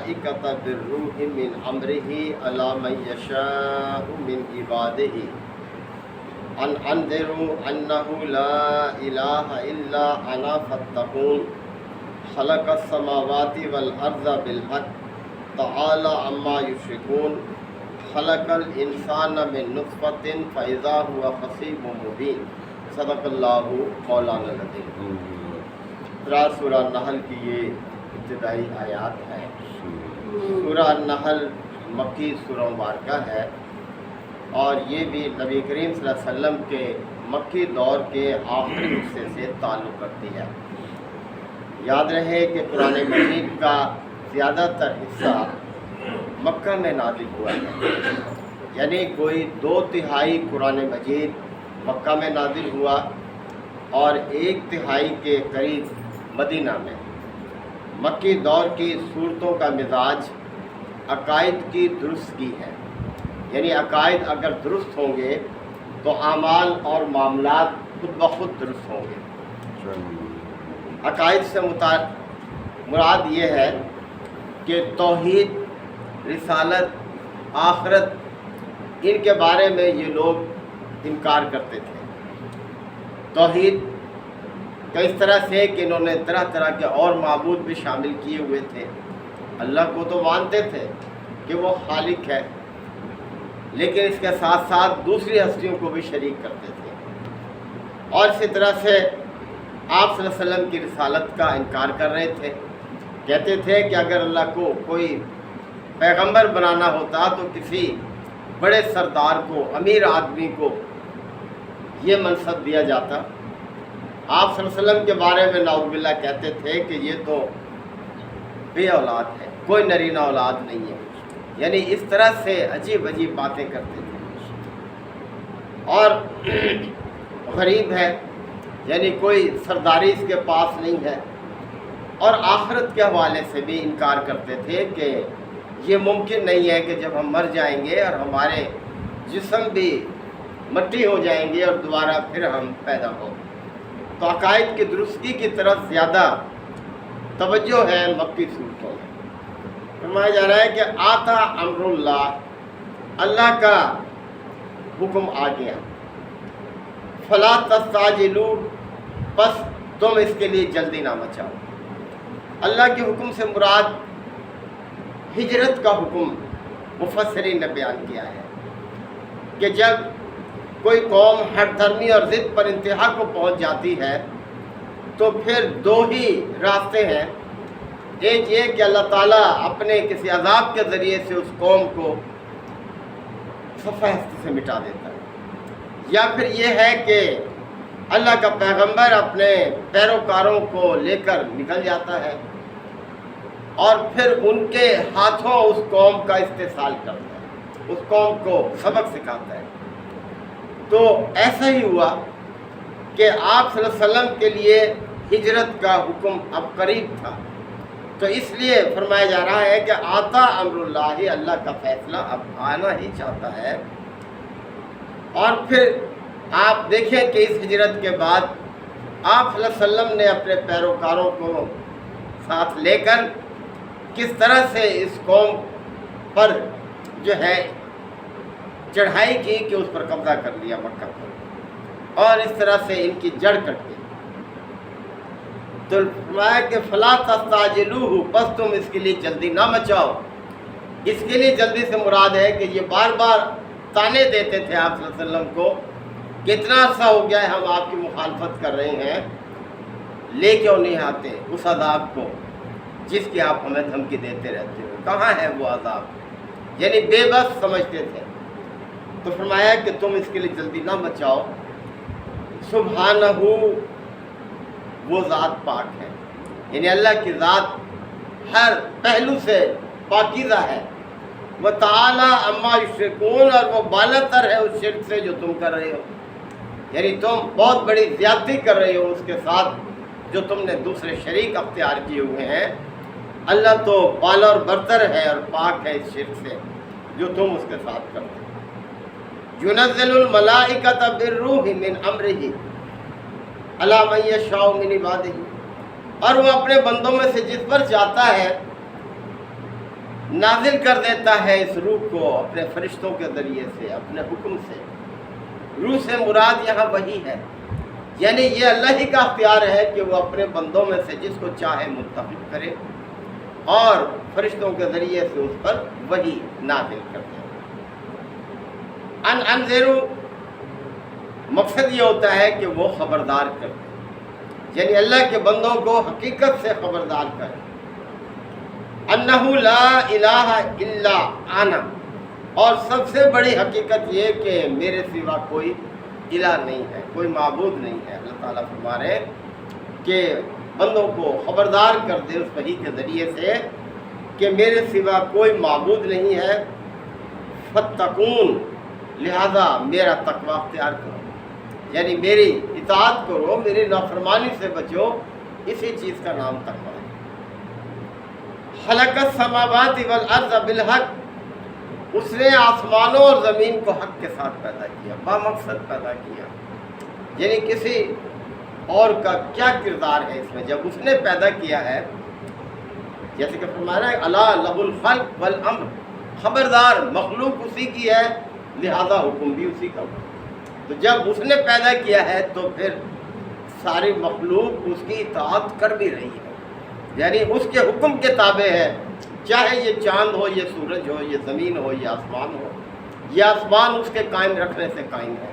الملائکۃ بالروح من امرہ علی من یشاء من عبادہ ان انذروا انہ لا الہ الا انا فاتقون خلق السماوات والارض بالحق تعالی عما یشرکون خلق الانسان من نطفۃ فاذا هو خصیب مبین۔ صدق اللہ مولانا العظیم۔ سورہ نحل کی یہ ابتدائی آیات ہے۔ سورہ نحل مکی سورہ مبارکہ ہے، اور یہ بھی نبی کریم صلی اللہ علیہ وسلم کے مکی دور کے آخری حصے سے تعلق رکھتی ہے۔ یاد رہے کہ قرآن مجید کا زیادہ تر حصہ مکہ میں نازل ہوا ہے، یعنی کوئی 2/3 قرآن مجید مکہ میں نازل ہوا اور 1/3 کے قریب مدینہ میں۔ مکی دور کی صورتوں کا مزاج عقائد کی درستگی ہے، یعنی عقائد اگر درست ہوں گے تو اعمال اور معاملات خود بخود درست ہوں گے۔ عقائد سے مراد یہ ہے کہ توحید، رسالت، آخرت، ان کے بارے میں یہ لوگ انکار کرتے تھے۔ توحید تو اس طرح سے کہ انہوں نے طرح طرح کے اور معبود بھی شامل کیے ہوئے تھے۔ اللہ کو تو مانتے تھے کہ وہ خالق ہے، لیکن اس کے ساتھ ساتھ دوسری ہستیوں کو بھی شریک کرتے تھے، اور اسی طرح سے آپ صلی اللہ علیہ وسلم کی رسالت کا انکار کر رہے تھے۔ کہتے تھے کہ اگر اللہ کو کوئی پیغمبر بنانا ہوتا تو کسی بڑے سردار کو، امیر آدمی کو یہ منصب دیا جاتا۔ آپ صلی اللہ علیہ وسلم کے بارے میں نعوذ باللہ کہتے تھے کہ یہ تو بے اولاد ہے، کوئی نرینہ اولاد نہیں ہے، یعنی اس طرح سے عجیب عجیب باتیں کرتے تھے۔ اور غریب ہے، یعنی کوئی سرداری اس کے پاس نہیں ہے، اور آخرت کے حوالے سے بھی انکار کرتے تھے کہ یہ ممکن نہیں ہے کہ جب ہم مر جائیں گے اور ہمارے جسم بھی مٹی ہو جائیں گے اور دوبارہ پھر ہم پیدا ہوں۔ تو عقائد کی درستگی کی طرف زیادہ توجہ ہے مکی صورتوں میں۔ فرمایا جا رہا ہے کہ آتا امر اللہ، اللہ کا حکم آ گیا، فلا تستعجلوا، پس تم اس کے لیے جلدی نہ مچاؤ۔ اللہ کے حکم سے مراد ہجرت کا حکم مفسرین نے بیان کیا ہے کہ جب کوئی قوم ہٹ دھرمی اور ضد پر انتہا کو پہنچ جاتی ہے تو پھر 2 ہی راستے ہیں۔ ایک یہ کہ اللہ تعالیٰ اپنے کسی عذاب کے ذریعے سے اس قوم کو صفحہ ہستی سے مٹا دیتا ہے، یا پھر یہ ہے کہ اللہ کا پیغمبر اپنے پیروکاروں کو لے کر نکل جاتا ہے اور پھر ان کے ہاتھوں اس قوم کا استحصال کرتا ہے، اس قوم کو سبق سکھاتا ہے۔ تو ایسا ہی ہوا کہ آپ صلی اللہ علیہ وسلم کے لیے ہجرت کا حکم اب قریب تھا، تو اس لیے فرمایا جا رہا ہے کہ آتا امر اللہ، اللہ کا فیصلہ اب آنا ہی چاہتا ہے۔ اور پھر آپ دیکھیں کہ اس ہجرت کے بعد آپ صلی اللہ علیہ وسلم نے اپنے پیروکاروں کو ساتھ لے کر کس طرح سے اس قوم پر جو ہے چڑھائی کی کہ اس پر قبضہ کر لیا مکہ پر، اور اس طرح سے ان کی جڑ کٹ گئی۔ تو فرمایا کہ فلا تستعجلوہ، پس تم اس کے لیے جلدی نہ مچاؤ۔ اس کے لیے جلدی سے مراد ہے کہ یہ بار بار تانے دیتے تھے آپ صلی اللہ علیہ وسلم کو کہ اتنا عرصہ ہو گیا ہے ہم آپ کی مخالفت کر رہے ہیں، لے کیوں نہیں آتے اس عذاب کو جس کی آپ ہمیں دھمکی دیتے رہتے ہو؟ کہاں ہے وہ عذاب؟ یعنی بے بس سمجھتے تھے۔ تو فرمایا کہ تم اس کے لیے جلدی نہ مچاؤ۔ سبحانہ، وہ ذات پاک ہے، یعنی اللہ کی ذات ہر پہلو سے پاکیزہ ہے۔ وہ تعالی عما یشرکون، اور وہ بالاتر ہے اس شرک سے جو تم کر رہے ہو، یعنی تم بہت بڑی زیادتی کر رہے ہو اس کے ساتھ جو تم نے دوسرے شریک اختیار کیے ہوئے ہیں۔ اللہ تو بالا اور برتر ہے اور پاک ہے اس شرک سے جو تم اس کے ساتھ کرتے ہو۔ ينزل الملائکۃ بالروح من امرہ علی من یشاء من عبادہ، اور وہ اپنے بندوں میں سے جس پر چاہتا ہے نازل کر دیتا ہے اس روح کو اپنے فرشتوں کے ذریعے سے، اپنے حکم سے۔ روح سے مراد یہاں وہی ہے، یعنی یہ اللہ ہی کا اختیار ہے کہ وہ اپنے بندوں میں سے جس کو چاہے منتخب کرے اور فرشتوں کے ذریعے سے اس پر وحی نازل کر دے۔ انذروا مقصد یہ ہوتا ہے کہ وہ خبردار کر دے، یعنی اللہ کے بندوں کو حقیقت سے خبردار کرے۔ انہ لا الہ الا انا، اور سب سے بڑی حقیقت یہ کہ میرے سوا کوئی الہ نہیں ہے، کوئی معبود نہیں ہے۔ اللہ تعالیٰ فرما رہے کہ بندوں کو خبردار کر دے اس وحی کے ذریعے سے کہ میرے سوا کوئی معبود نہیں ہے، فتقون، لہذا میرا تقوی اختیار کرو، یعنی میری اطاعت کرو، میری نافرمانی سے بچو، اسی چیز کا نام تقوی ہے۔ خلق السماوات والارض بالحق، اس نے آسمانوں اور زمین کو حق کے ساتھ پیدا کیا، با مقصد پیدا کیا، یعنی کسی اور کا کیا کردار ہے اس میں جب اس نے پیدا کیا ہے؟ جیسے کہ فرمایا ہے الا لہ الخلق والامر، خبردار مخلوق اسی کی ہے، لہذا حکم بھی اسی کا ہو۔ تو جب اس نے پیدا کیا ہے تو پھر ساری مخلوق اس کی اطاعت کر بھی رہی ہے، یعنی اس کے حکم کے تابع ہے، چاہے یہ چاند ہو، یہ سورج ہو، یہ زمین ہو، یہ آسمان ہو۔ یہ آسمان اس کے قائم رکھنے سے قائم ہے،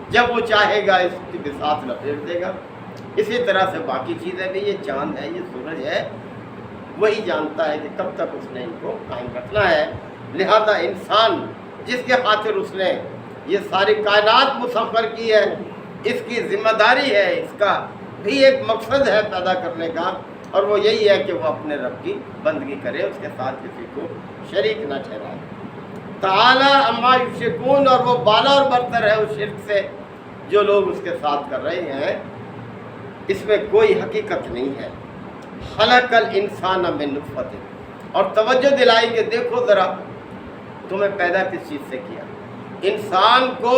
جب وہ چاہے گا اس کی بساط لپیٹ دے گا۔ اسی طرح سے باقی چیزیں بھی، یہ چاند ہے، یہ سورج ہے، وہی جانتا ہے کہ کب تک اس نے ان کو قائم رکھنا ہے۔ لہذا انسان جس کے خاطر اس نے یہ ساری کائنات مسخر کی ہے، اس کی ذمہ داری ہے، اس کا بھی ایک مقصد ہے پیدا کرنے کا، اور وہ یہی ہے کہ وہ اپنے رب کی بندگی کرے، اس کے ساتھ کسی کو شریک نہ ٹھہرائے۔ تعالی عما یشرکون، اور وہ بالا اور برتر ہے اس شرک سے جو لوگ اس کے ساتھ کر رہے ہیں، اس میں کوئی حقیقت نہیں ہے۔ خلق الانسان من نطفۃ، اور توجہ دلائی کہ دیکھو ذرا تمہیں پیدا کس چیز سے کیا؟ انسان کو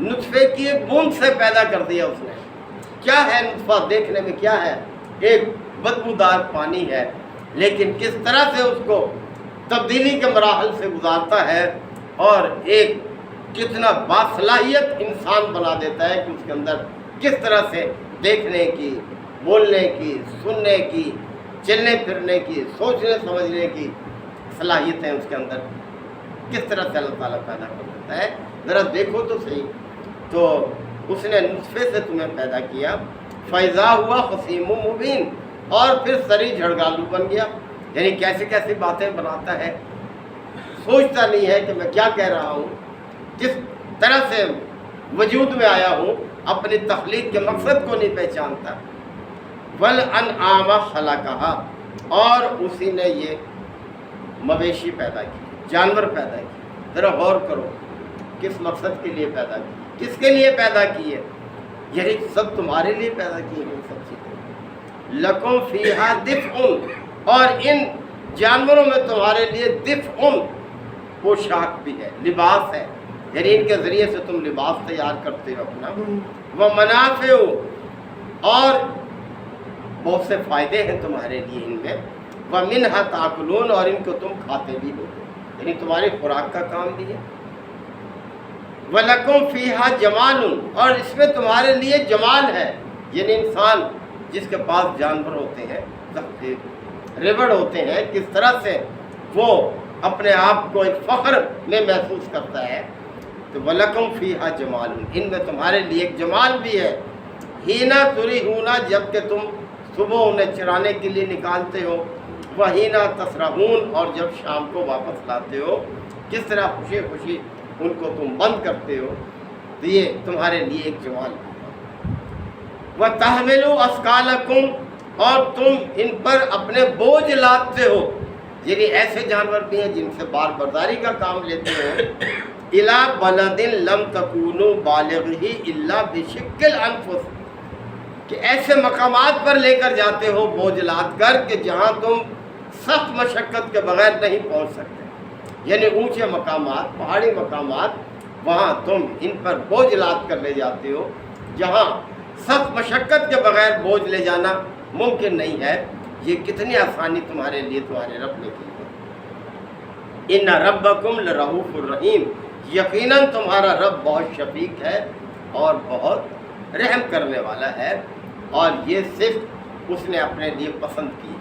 نطفے کی ایک بوند سے پیدا کر دیا اس نے۔ کیا ہے نطفہ؟ دیکھنے میں کیا ہے؟ ایک بدبودار پانی ہے، لیکن کس طرح سے اس کو تبدیلی کے مراحل سے گزارتا ہے، اور ایک کتنا باصلاحیت انسان بنا دیتا ہے کہ اس کے اندر کس طرح سے دیکھنے کی، بولنے کی، سننے کی، چلنے پھرنے کی، سوچنے سمجھنے کی صلاحیتیں اس کے اندر کس طرح سے اللہ تعالیٰ پیدا کر دیتا ہے۔ ذرا دیکھو تو صحیح، تو اس نے نطفے سے تمہیں پیدا کیا، فیضا ہوا خصیم مبین، اور پھر سری جھڑگالو بن گیا، یعنی کیسی کیسی باتیں بناتا ہے، سوچتا نہیں ہے کہ میں کیا کہہ رہا ہوں، جس طرح سے وجود میں آیا ہوں اپنی تخلیق کے مقصد کو نہیں پہچانتا۔ والانعام خلقہا، اور اسی نے یہ مویشی پیدا کی، جانور پیدا کی۔ ذرا غور کرو کس مقصد کے لیے پیدا کی، کس کے لیے پیدا کی ہے؟ یعنی سب تمہارے لیے پیدا کی ہے سب چیزیں۔ لکم فیہا دفء، اور ان جانوروں میں تمہارے لیے دفء، پوشاک بھی ہے، لباس ہے، یعنی ان کے ذریعے سے تم لباس تیار کرتے ہو اپنا۔ ومنافع، اور بہت سے فائدے ہیں تمہارے لیے ان میں۔ ومنہا تاکلون، اور ان کو تم کھاتے بھی ہو، یعنی تمہاری خوراک کا کام بھی ہے۔ وَلَكُمْ فِيهَا جَمَالٌ، اور اس میں تمہارے لیے جمال ہے، یعنی انسان جس کے پاس جانور ہوتے ہیں، ریوڑ ہوتے ہیں، کس طرح سے وہ اپنے آپ کو ایک فخر میں محسوس کرتا ہے۔ تو وَلَكُمْ فِيهَا جَمَالٌ، ان میں تمہارے لیے ایک جمال بھی ہے۔ ہینا تُرِحُونَ، جب کہ تم صبح انہیں چرانے کے لیے نکالتے ہو، وَحِينَ تَسْرَحُونَ، اور جب شام کو واپس لاتے ہو، کس طرح خوشی خوشی ان کو تم بند کرتے ہو، تو یہ تمہارے لیے ایک جمال ہے۔ وَتَحْمِلُوا أَثْقَالَكُمْ، اور تم ان پر اپنے بوجھ لاتے ہو، یعنی ایسے جانور بھی ہیں جن سے بار برداری کا کام لیتے ہو۔ إِلَىٰ بَلَدٍ لَمْ تَكُونُوا بَالِغِهِ إِلَّا بِشِقِّ الْأَنفُسِ، کہ ایسے مقامات پر لے کر جاتے ہو بوجھ لاد کر کہ جہاں تم سخت مشقت کے بغیر نہیں پہنچ سکتے، یعنی اونچے مقامات، پہاڑی مقامات، وہاں تم ان پر بوجھ لاد کر لے جاتے ہو جہاں سخت مشقت کے بغیر بوجھ لے جانا ممکن نہیں ہے۔ یہ کتنی آسانی تمہارے لیے تمہارے رب نے کی ہے۔ ان ربکم لرؤوف الرحیم، یقیناً تمہارا رب بہت شفیق ہے اور بہت رحم کرنے والا ہے، اور یہ صفت اس نے اپنے لیے پسند کی ہے۔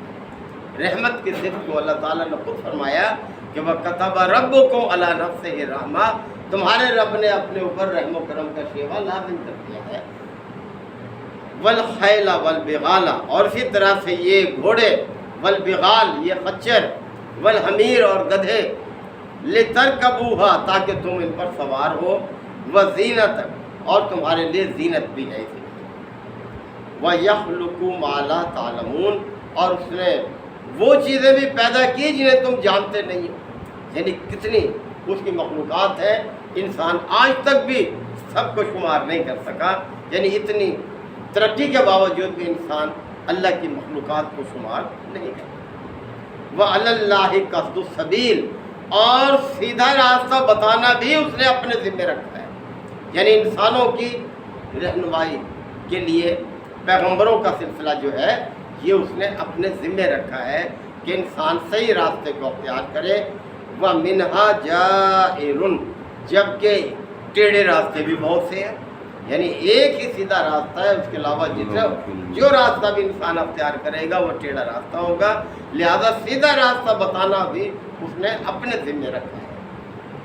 رحمت کی صفت کو اللہ تعالیٰ نے خود فرمایا کہ وَكَتَبَ رَبُّكُمْ عَلَىٰ نَفْسِهِ الرَّحْمَةَ، تمہارے رب نے اپنے اوپر رحم و کرم کا شیوا لازم کر دیا ہے۔ وَالْخَيْلَ وَالْبِغَالَ، اور اسی طرح سے یہ گھوڑے، والبغال یہ خچر، والحمیر اور گدھے، لِتَرْكَبُوهَا تاکہ تم ان پر سوار ہو، وَزِينَةً اور تمہارے لیے زینت بھی ہے اسے، وَيَخْلُقُ مَا لَا تَعْلَمُونَ اور اس نے وہ چیزیں بھی پیدا کی جنہیں تم جانتے نہیں ہو، یعنی کتنی اس کی مخلوقات ہیں، انسان آج تک بھی سب کو شمار نہیں کر سکا، یعنی اتنی ترقی کے باوجود بھی انسان اللہ کی مخلوقات کو شمار نہیں کرتا۔ وَعَلَى اللَّهِ قَصْدُ السَّبِيلِ اور سیدھا راستہ بتانا بھی اس نے اپنے ذمہ رکھا ہے، یعنی انسانوں کی رہنمائی کے لیے پیغمبروں کا سلسلہ جو ہے یہ اس نے اپنے ذمہ رکھا ہے کہ انسان صحیح راستے کو اختیار کرے۔ وَمِنْهَا جَائِرٌ جبکہ ٹیڑھے راستے بھی بہت سے ہیں، یعنی ایک ہی سیدھا راستہ ہے، اس کے علاوہ جو راستہ بھی انسان اختیار کرے گا وہ ٹیڑھا راستہ ہوگا، لہذا سیدھا راستہ بتانا بھی اس نے اپنے ذمہ رکھا ہے۔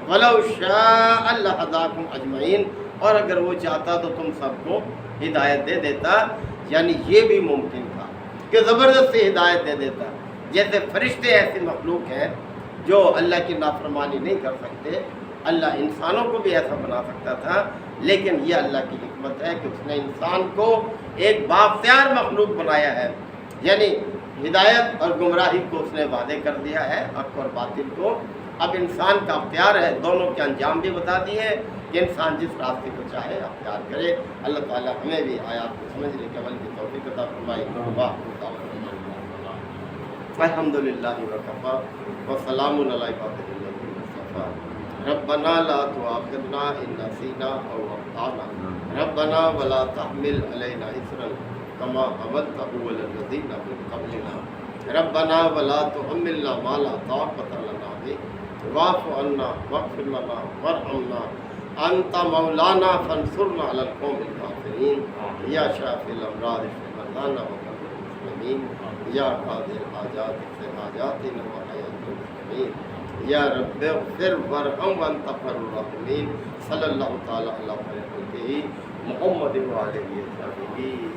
وَلَوْ شَاءَ لَهَدَاكُمْ أَجْمَعِينَ اور اگر وہ چاہتا تو تم سب کو ہدایت دے دیتا، یعنی یہ بھی ممکن تھا کہ زبردستی ہدایت دے دیتا، جیسے فرشتے ایسی مخلوق ہیں جو اللہ کی نافرمانی نہیں کر سکتے، اللہ انسانوں کو بھی ایسا بنا سکتا تھا، لیکن یہ اللہ کی حکمت ہے کہ اس نے انسان کو ایک بااختیار مخلوق بنایا ہے، یعنی ہدایت اور گمراہی کو اس نے وعدے کر دیا ہے، حق اور باطل کو، اب انسان کا اختیار ہے، دونوں کے انجام بھی بتا دیے کہ انسان جس راستے کو چاہے اختیار کرے۔ اللہ تعالیٰ ہمیں بھی آیات کو سمجھنے کے عمل کی توفیق عطا فرمائے۔ الحمدللہ وکفیٰ وسلام علی عبادہ الذین اصطفیٰ۔ ربنا لا تؤاخذنا ان نسینا او اخطانا ربنا ولا تحمل علینا اصرا كما حملته على الذين من قبلنا ربنا ولا تحملنا ما لا طاقة لنا به واعف عنا واغفر لنا وارحمنا انت مولانا فانصرنا على القوم الكافرين یا شافی الامراض اشف مرضانا ومرضى المسلمين یا قاضی الحاجات اقض حاجاتنا وحیاة المسلمین یا رب اغفر وارحم وانت خیر الراحمین۔ صلی اللہ تعالی علی خیر خلقہ محمد وعلیہ وسلم۔